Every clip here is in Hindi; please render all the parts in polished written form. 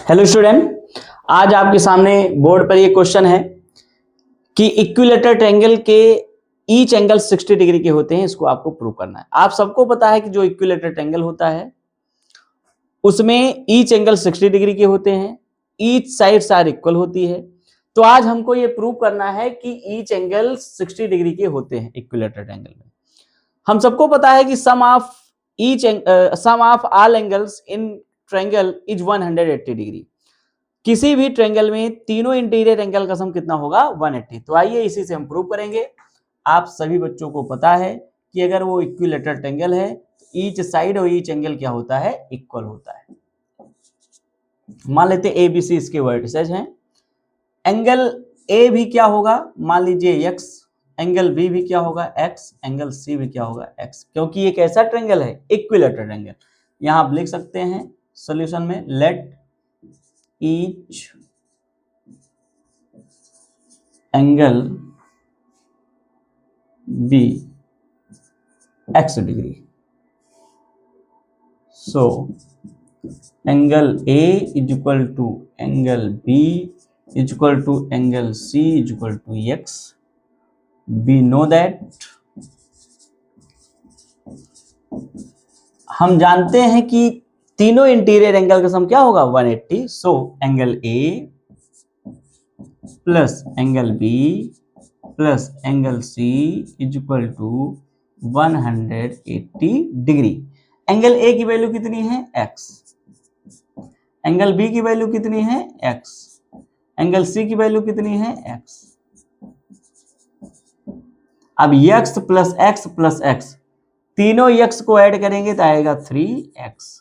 हेलो स्टूडेंट, आज आपके सामने बोर्ड पर ये क्वेश्चन है कि इक्विलेटरल ट्रायंगल के ईच एंगल 60 डिग्री के होते हैं। इसको आपको प्रूव करना है। आप सबको पता है कि जो इक्विलेटरल ट्रायंगल होता है उसमें ईच एंगल 60 डिग्री के होते हैं, ईच साइड्स आर इक्वल होती है। तो आज हमको ये प्रूव करना है कि ईच एंगल 60 डिग्री के होते हैं इक्विलेटरल ट्रायंगल में। हम सबको पता है कि sum of all angles in triangle is 180 degree. किसी भी ट्रायंगल में तीनों इंटीरियर एंगल का सम कितना होगा? 180। तो आइए इसी से हम प्रूव करेंगे। आप सभी बच्चों को पता है कि अगर वो इक्विलेटरल ट्रायंगल है तो ईच साइड और ईच एंगल क्या होता है? इक्वल होता है। मान लेते हैं ABC इसके वर्टिसेज हैं। एंगल A भी क्या होगा? मान लीजिए x, एंगल B भी क्या होगा? x, एंगल C भी क्या होगा? x, क्योंकि एक ऐसा ट्रायंगल है इक्विलेटरल ट्रायंगल। यहां आप लिख सकते हैं सॉल्यूशन में, late each angle be x degree. So angle A is equal to angle B is equal to angle C is equal to x. We know that हम जानते हैं कि तीनों इंटीरियर एंगल का सम क्या होगा? 180। So angle A plus angle B plus angle C is equal to 180 degree. Angle A की वैल्यू कितनी है? x, एंगल B की वैल्यू कितनी है? x, एंगल C की वैल्यू कितनी है? x। अब x प्लस x तीनों x को ऐड करेंगे तो आएगा 3x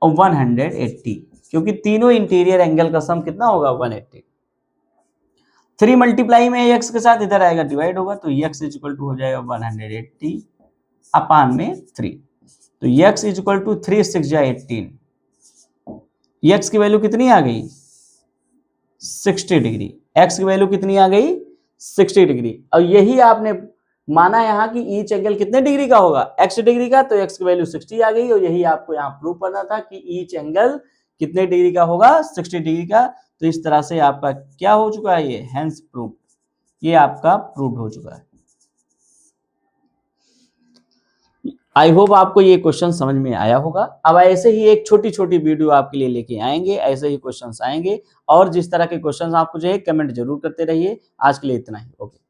और 180, क्योंकि तीनों इंटीरियर एंगल का सम कितना होगा? 180। 3 मल्टीप्लाई में x के साथ इधर आएगा, डिवाइड होगा, तो x इज इक्वल टू हो जाएगा 180 अपान में 3। तो x इज इक्वल टू 3 6 या 18। x की वैल्यू कितनी आ गई? 60 डिग्री। x की वैल्यू कितनी आ गई? 60 डिग्री। और यही आपने माना यहाँ कि ईच एंगल कितने डिग्री का होगा? x डिग्री का, तो x की वैल्यू 60 आ गई। और यही आपको यहाँ प्रूव करना था कि ईच एंगल कितने डिग्री का होगा? 60 डिग्री का। तो इस तरह से आपका क्या हो चुका है? ये हेंस प्रूव, ये आपका प्रूव हो चुका है। आई होप आपको ये क्वेश्चन समझ में आया होगा। अब ऐसे ही एक छोटी छोटी वीडियो आपके लिए लेके आएंगे, ऐसे ही क्वेश्चंस आएंगे, और जिस तरह के क्वेश्चंस आपको चाहिए कमेंट जरूर करते रहिए। आज के लिए इतना ही, ओके।